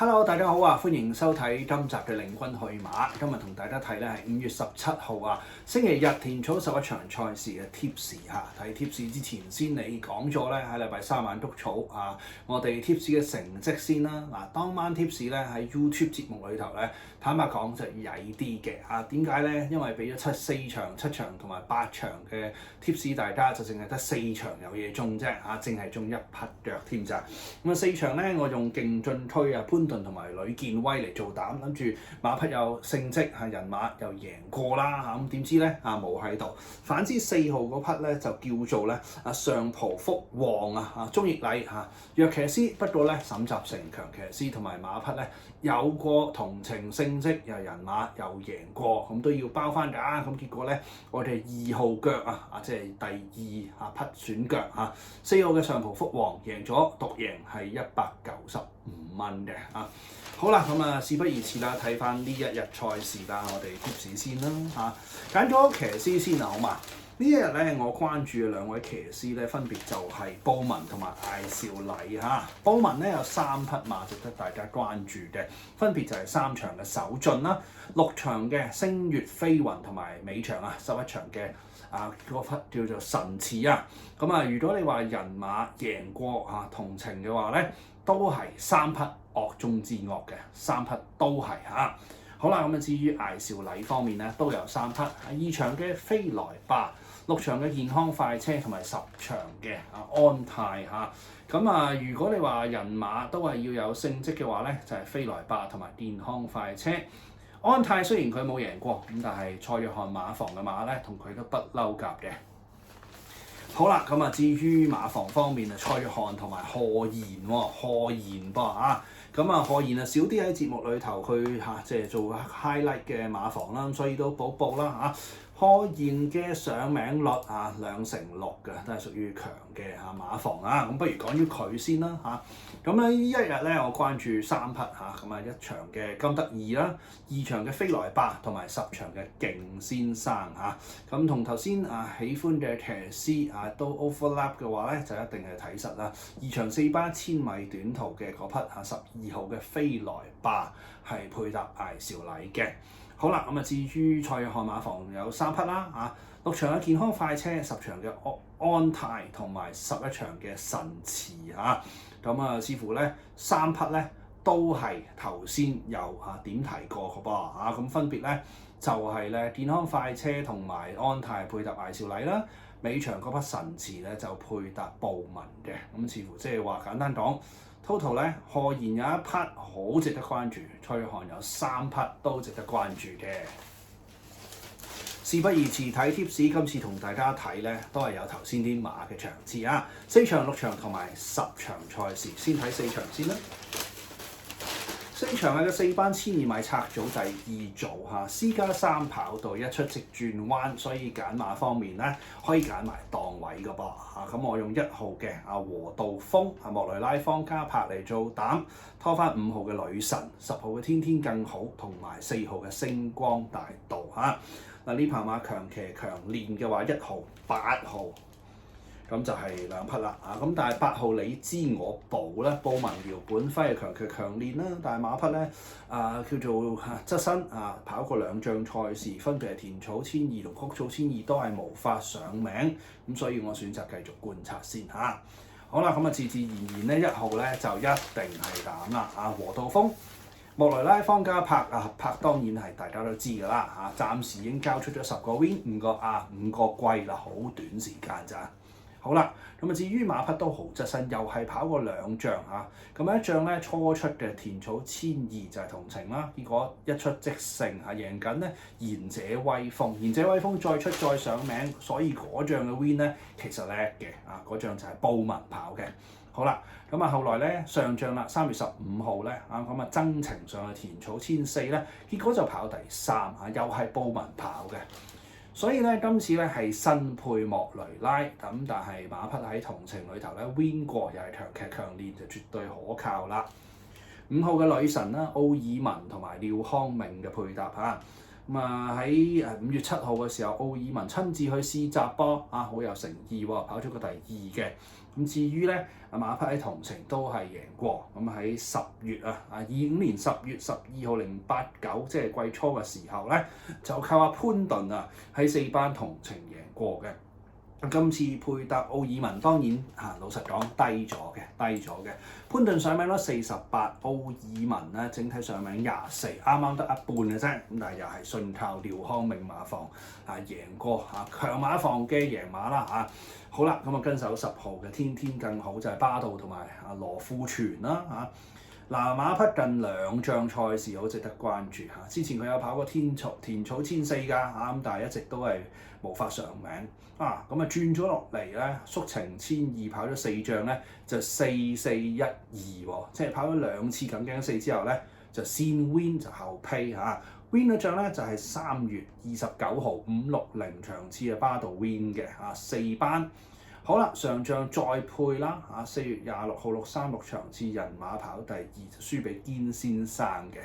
Hello，大家好啊！歡迎收睇今集嘅領軍去馬。今日同大家睇咧係5月17號啊，星期日田草11場賽事嘅貼士嚇。睇貼士之前先你講咗咧喺禮拜3晚督草啊，我哋貼士嘅成績先啦。嗱，當晚貼士咧喺 YouTube 節目裏頭咧，坦白講就曳啲嘅嚇。點解咧？因為俾咗7場同埋8場嘅貼士，大家就淨係得4場有嘢中啫嚇，淨係中1匹腳添咋。咁啊4場咧，我用勁進推啊潘頓同埋呂健威嚟做膽，諗住馬匹有勝績嚇，人馬又贏過啦嚇，咁點知咧冇喺度。反之4號嗰匹咧就叫做咧上葡福旺啊鍾奕禮嚇弱騎師，不過咧沈集成強騎師同埋馬匹咧有過同程勝績，又人馬又贏過，咁都要包翻㗎。咁結果咧我哋2號腳即係第2匹選腳4號嘅上葡福旺贏咗，獨贏係195蚊嘅啊！好啦，咁事不宜遲啦，睇翻呢一日賽事啦，我哋貼士先啦嚇，揀咗騎師先好嘛？呢一日咧，我關注嘅兩位騎師咧，分別就係布文同埋艾少禮嚇。布文咧有3匹馬值得大家關注嘅，分別就係3場嘅首進啦，6場嘅星月飛雲同埋尾場11場嘅嗰匹叫做神似啊。咁如果你話人馬贏過同程嘅話咧，都係3匹惡中之惡嘅，3匹都係嚇。好啦，咁至於艾少禮方面咧，都有3匹，2場嘅飛來霸，6場嘅健康快車同埋10場嘅安泰嚇。咁如果你話人馬都係要有勝績嘅話咧，就係飛來霸同埋健康快車。安泰雖然佢冇贏過，咁但係蔡約翰馬房嘅馬咧，同佢都不嬲夾嘅。好啦，咁至於馬房方面蔡約翰同埋賀賢噃咁賀賢少啲喺節目裏頭去即係做 highlight 嘅馬房啦，所以都補啦賀賢嘅上名率2成6嘅，都係屬於強嘅馬房咁不如講於佢先啦咁呢一日咧，我關注3匹咁1場嘅金德義啦，2場嘅飛來霸同埋10場嘅勁先生咁同頭先喜歡嘅騎師都 overlap 嘅話咧，就一定係睇實啦。2場4班1000米短途嘅嗰匹12號嘅飛來霸係配搭艾少禮嘅。好啦，咁至於蔡約翰馬房有3匹啦6場嘅健康快車，10場嘅安泰同埋11場嘅神慈咁似乎咧3匹咧都係頭先有點提過嘅噃咁分別咧就係咧健康快車同埋安泰配搭艾少禮啦，尾場嗰匹神慈咧就配搭布文嘅，咁似乎即係話簡單講 total 咧賀賢有1匹好值得關注，蔡約翰有3匹都值得關注嘅。事不宜遲，睇貼士，今次同大家睇咧都係有頭先啲馬嘅場次4場、6場同埋10場賽事，先睇4場先啦。4場嘅4班1200米拆組第2組私家3跑道一出直轉彎，所以揀馬方面咧可以揀埋檔位嘅噃咁我用1號嘅和道風莫雷拉方嘉柏嚟做膽，拖翻5號嘅女神，10號嘅天天更好，同埋4號嘅星光大道嗱，呢匹馬強騎強練嘅話，1號、8號。咁就係2匹啦咁但係8號你知我保咧，布文姚本輝強騎強練啦，但係馬匹咧叫做側身跑過2仗賽事，分別係田草1200同谷草1200都係無法上名，咁所以我選擇繼續觀察先好啦，咁自然咧1號咧就一定係膽啦和道風。莫雷拉方嘉柏柏當然係大家都知㗎啦暫時已經交出咗10個 win 5個季啦，好短時間咋。好啦，咁至於馬匹都好側身，又係跑過2仗咁1仗咧初出嘅田草1200就係同程啦，結果一出即勝贏緊咧賢者威風，賢者威風再出再上名，所以嗰仗嘅 win 咧其實叻嘅嗰仗就係布文跑嘅。好啦，咁後來咧上仗啦，3月15號咧增程上去田草1400咧，結果就跑第3又係布文跑嘅。所以咧今次咧係新配莫雷拉咁，但係馬匹喺同程裏頭咧 win 過，又係強騎強練，就絕對可靠啦。5號嘅女神啦，奧爾文同埋廖康明嘅配搭咁喺5月7號嘅時候，奧爾文親自去試習波，好有誠意喎，跑咗個第2嘅。咁至於咧，馬匹喺同程都係贏過。咁喺10月25年10月12號089，即係季初嘅時候咧，就靠阿潘頓喺4班同程贏過嘅。今次配搭奧爾文當然老實講低咗嘅。潘頓上名咗48，奧爾文咧整體上名24，啱啱得一半嘅啫。咁但係又係信靠廖康銘馬房贏過強馬房嘅贏馬啦。好啦，咁跟手10號嘅天天更好就係巴道同埋羅富全啦。馬匹近2仗賽事好值得關注嚇。之前佢有跑過田草1004㗎咁但係一直都係無法上名咁轉咗落嚟咧，速程1200跑咗4仗咧，就4412喎，即係跑咗2次緊頸4之後咧，就先 win 就後批win 嗰仗咧就係3月29號560場次嘅巴道 win 嘅4班。好啦，上仗再配啦4月26號636場次人馬跑第2就輸俾堅先生嘅。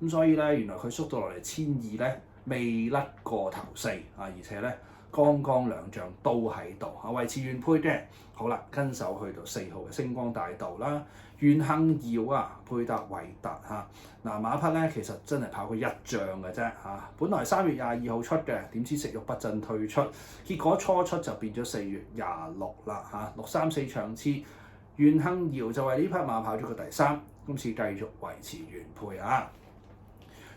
咁所以咧，原來佢縮到落嚟1200咧，未甩過頭4而且咧剛剛2仗都喺度維持原配嘅。好啦，跟手去到4號嘅星光大道啦，袁幸堯配搭維特馬匹咧其實真係跑過1仗嘅啫本來3月22號出嘅，點知食慾不振退出，結果初出就變咗4月26啦634場次，袁幸堯就為呢匹馬跑咗個第3，今次繼續維持原配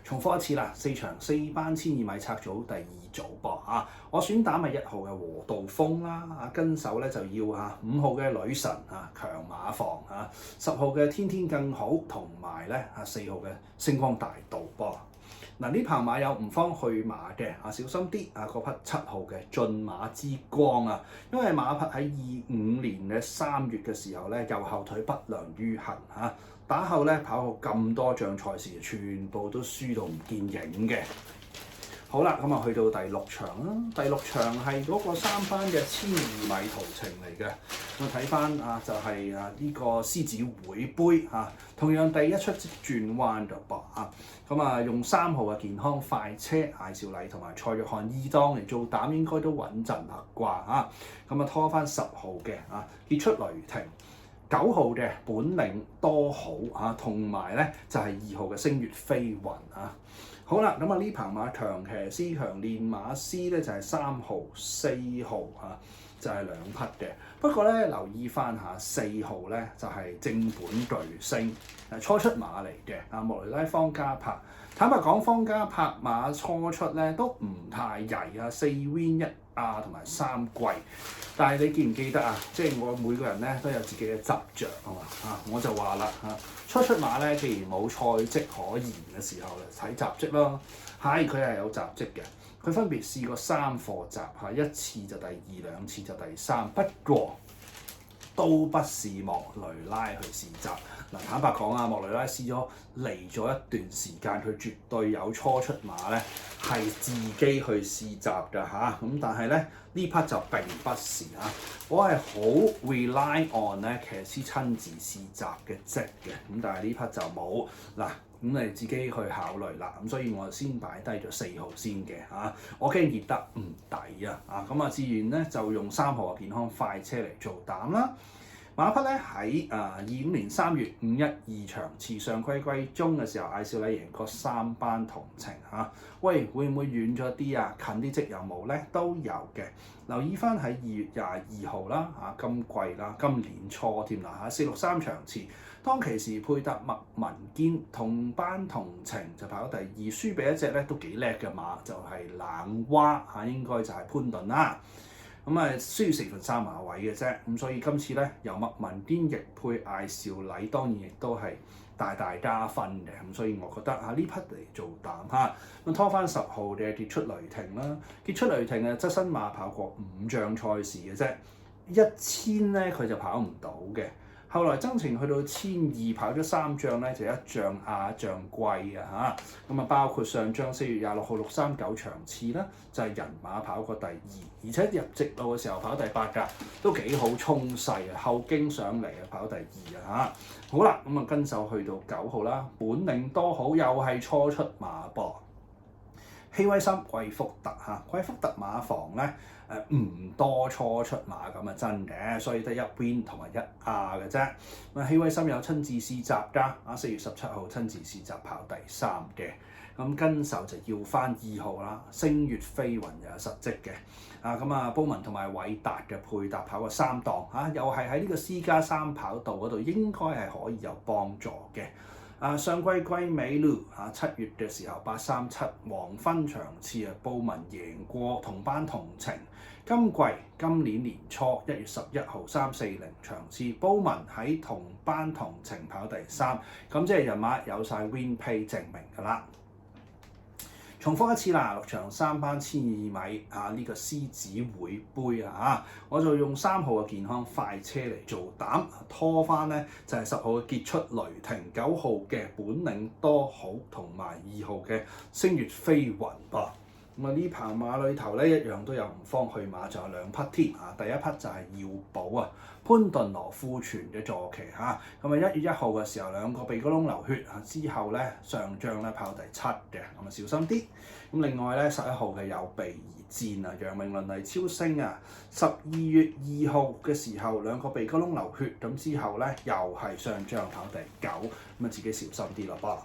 重複一次啦，4場4班1200米拆組第2組噃我選膽係1號嘅和道風啦跟手咧就要5號嘅女神強馬房10號嘅天天更好，同埋咧4號嘅星光大道噃。呢棚馬有唔方去馬嘅小心啲嗰匹7號嘅駿馬之光因為馬匹喺25年嘅3月嘅時候咧右後腿不良於行打後咧跑過咁多仗賽事，全部都輸到唔見影嘅。好啦，咁去到第6場啦。第6場係嗰個3班嘅1200米途程嚟嘅。咁睇翻就係呢個獅子會杯同樣第一出即轉彎度噃咁用3號嘅健康快車艾兆禮同埋蔡約翰2檔嚟做膽，應該都穩陣啦啩咁拖翻10號嘅傑出雷霆。9號嘅本領多好同埋咧就係2號嘅星月飛雲好啦，咁呢棚馬強騎師強練馬師咧就係3號、4號就係2匹嘅。不過咧留意翻4號咧就係正本巨星初出馬嚟嘅莫雷拉方嘉柏。坦白講，方嘉柏馬初出咧都唔太曳4 win 1同埋3季。但係你記唔記得即係我每個人咧都有自己嘅執著我就話啦初出馬咧，既然冇賽績可言嘅時候咧，睇雜績咯。佢係有雜績嘅，佢分別試過3課習1次就第2，2次就第3。不過都不是莫雷拉去試習坦白講莫雷拉試咗嚟咗一段時間，佢絕對有初出馬咧係自己去試習㗎咁但係咧呢匹就並不是我係好 rely on 咧騎師親自試習嘅職嘅但係呢匹就冇咁你自己去考慮啦。咁所以我先擺低咗4號先嘅我驚跌得唔抵咁自然咧就用3號嘅健康快車嚟做膽啦。馬匹咧喺25年3月512場次上季中嘅時候，艾少禮贏過3班同程喂，會唔會遠咗啲近啲績有冇咧？都有嘅。留意翻喺2月22號啦今季啦，今年初添啦463場次，當其時配搭麥文堅同班同程就跑第2，輸俾一隻咧都幾叻嘅馬，就係冷蛙應該就係潘頓啦。需要4分3馬位嘅啫，咁所以今次咧由麥文堅逆配艾少禮，當然亦都係大加分嘅，咁所以我覺得呢匹嚟做膽咁拖翻10號嘅傑出雷霆啦。傑出雷霆側身馬跑過5仗賽事嘅啫，1000咧佢就跑唔到嘅。後來增程去到1200跑咗3仗咧，就1仗亞1仗季包括上仗4月26號639場次啦，就係人馬跑過第2，而且入直路嘅時候跑第8㗎，都幾好衝勢後經上嚟跑第2好啦，跟手去到9號啦，本領多好又係初出馬噃。希威森、貴福特貴福特馬房咧唔多初出馬咁真嘅，所以得一 win 同埋一亞嘅啫。咁希威森有親自試習㗎，4月17號親自試習跑第3嘅。咁跟手就要翻2號啦，星月飛雲又有實績嘅。鮑文同埋偉達嘅配搭跑過3檔又係喺呢個私家3跑道嗰度，應該係可以有幫助嘅。上季季尾咯，7月嘅時候837黃昏場次鮑文贏過同班同程。今年年初1月11號340場次，鮑文喺同班同程跑第3，咁即係人馬有晒 win pay 證明㗎啦。重複一次啦，6場3班1200米呢個獅子會杯我就用3號嘅健康快車嚟做膽，拖翻咧就係10號嘅傑出雷霆、9號嘅本領多好同埋2號嘅星月飛雲噃。呢棚馬裏頭咧一樣都有唔方去馬，就有2匹添第一匹就係耀寶潘頓羅富全嘅坐騎1月1號嘅時候2個鼻哥窿流血之後咧上仗咧跑第7嘅，咁小心啲。另外咧11號嘅有備而戰楊明倫嚟超升12月2號嘅時候2個鼻哥窿流血，咁之後咧又係上仗跑第9，咁自己小心啲咯噃。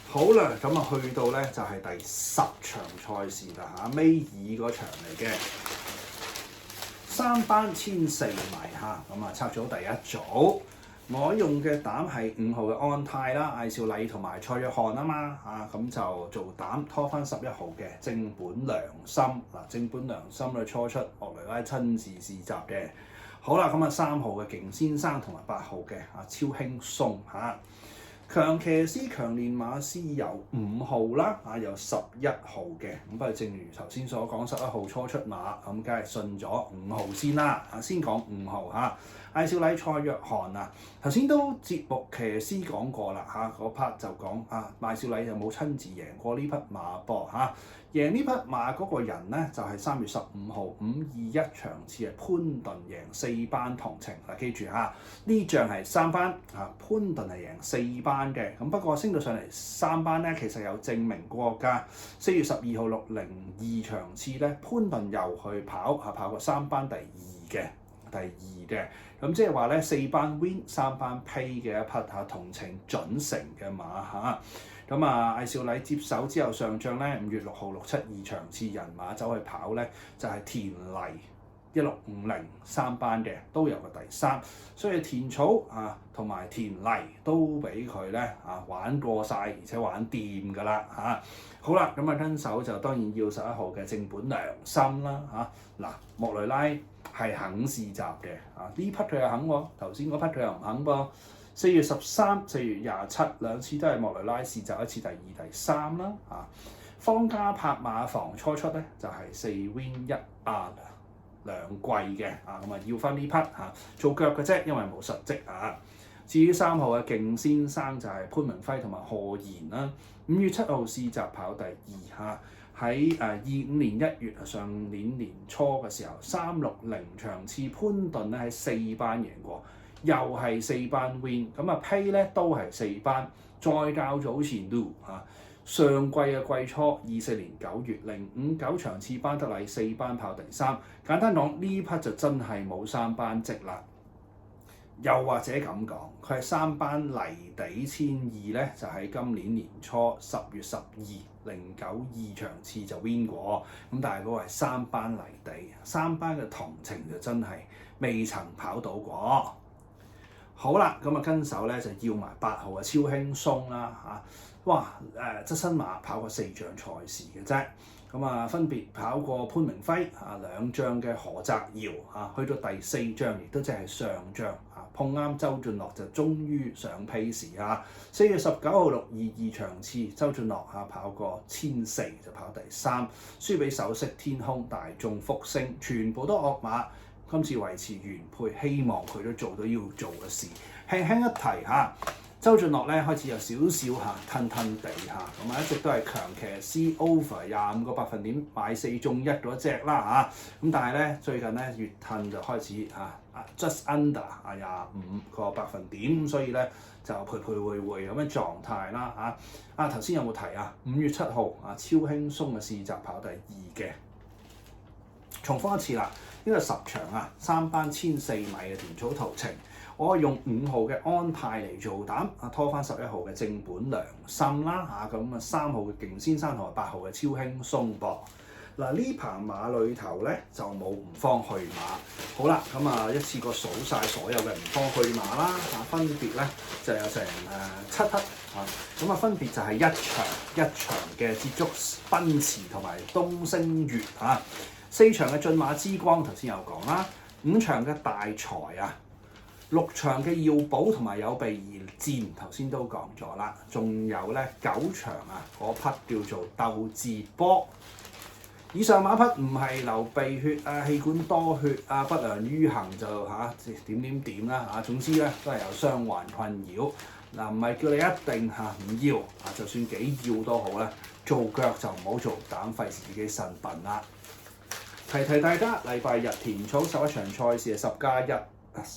好啦，咁去到咧就係第10場賽事啦尾二嗰場嚟嘅3班1400米拆咗第一組。我用嘅膽係5號嘅安泰啦、艾少禮同埋蔡約翰咁就做膽拖翻11號嘅正本良心正本良心嘅初出莫雷拉親自試習嘅。好啦，3號嘅勁先生同埋8號嘅超輕鬆強騎師強練馬師有5號啦有11號嘅。不過正如頭先所講11號初出馬梗係順咗5號先啦先講5號艾少禮蔡約翰頭先都節目騎師講過啦嗰 part 就講艾少禮就冇親自贏過呢匹馬噃贏呢匹馬嗰個人咧就係3月15號521場次潘頓贏4班同程記住呢仗係3班潘頓係贏4班嘅。不過升到上嚟3班咧其實有證明過㗎。4月12號602場次咧潘頓又去跑過3班第2嘅。咁即係話咧4班 win 3班 pay 嘅一匹同程準成嘅馬艾少禮接手之後上仗咧5月6號672場次人馬走去跑咧就係田黎1650 3班嘅都有個第3，所以田草同埋田黎都俾佢咧玩過晒，而且玩掂㗎啦好啦，跟手就當然要11號嘅正本良心啦莫雷拉係肯試習嘅呢匹佢又肯喎，頭先嗰匹佢又唔肯噃。4月13、4月27兩次都係莫雷拉試習，一次第2、第3啦方家柏馬房初出咧就係4 win 1亞兩季嘅要翻呢匹做腳嘅啫，因為冇實績至於3號嘅勁先生就係潘明輝同埋賀賢啦5月7號試習跑第2喺25年1月上年年初嘅時候360場次潘頓咧喺4班贏過，又係4班 win， pay 咧都係4班，再較早前都上季嘅季初24年9月059場次班德禮4班跑第3，簡單講呢匹就真係冇3班績啦。又或者咁講，佢係3班泥地1200咧，就喺今年年初10月12 092場次就 win 過，但係嗰個係3班泥地，3班嘅同程就真係未曾跑到過。好啦，跟手咧就要埋8號嘅超輕鬆啦側身馬跑過4仗賽事嘅啫。分別跑過潘明輝2仗嘅何澤堯去到第4仗，亦都即係上仗碰啱周俊樂就終於上 pace 4月19號622場次，周俊樂跑過1400就跑第3，輸俾首飾天空、大眾福星，全部都惡馬。今次維持原配，希望佢都做到要做嘅事。輕輕一提周俊樂咧開始有少少吞吞地一直都係強騎師 over 25個百分點買4中1嗰隻啦但係咧最近咧越吞就開始just under 25個百分點，所以咧就徘徊咁嘅狀態啦嚇。頭先有冇提啊？5月7號超輕鬆嘅試閘跑第2嘅。重複一次啦，呢個10場3班1400米嘅田草途程，我用5號嘅安泰嚟做膽，拖翻11號嘅正本良心啦嚇，咁3號嘅勁先生同埋8號嘅超輕鬆噃。嗱，呢棚馬裏頭咧就冇唔方去馬。好啦，咁一次過數晒所有嘅唔方去馬啦，分別咧就有成7匹咁分別就係一場嘅捷足奔馳同埋東星月4場嘅駿馬之光頭先有講啦，5場嘅大財6場嘅耀寶同埋有備而戰頭先都講咗啦，仲有咧9場嗰匹叫做鬥智波。以上馬匹唔係流鼻血氣管多血不良於行就點啦總之咧都係有傷患困擾。唔係叫你一定唔要就算幾要都好咧，做腳就唔好做膽，費事自己腎笨啦。提大家，禮拜日田草11場賽事係10+1，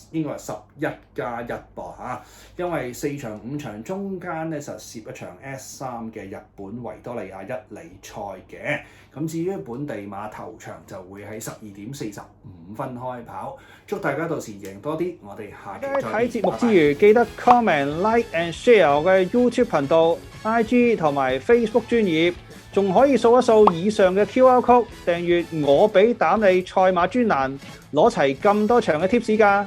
應該係11+1噃因為4場5場中間咧就攝一場 S3 嘅日本維多利亞1哩賽嘅。咁至於本地馬頭場就會喺12點45分開跑，祝大家到時贏多啲。我哋下期再睇節目之餘，記得 comment、like and share 我嘅 YouTube 頻道、IG 同埋 Facebook 專頁，仲可以掃一掃以上嘅 QR code，訂閱我俾膽你賽馬專欄，攞齊咁多場嘅貼士㗎。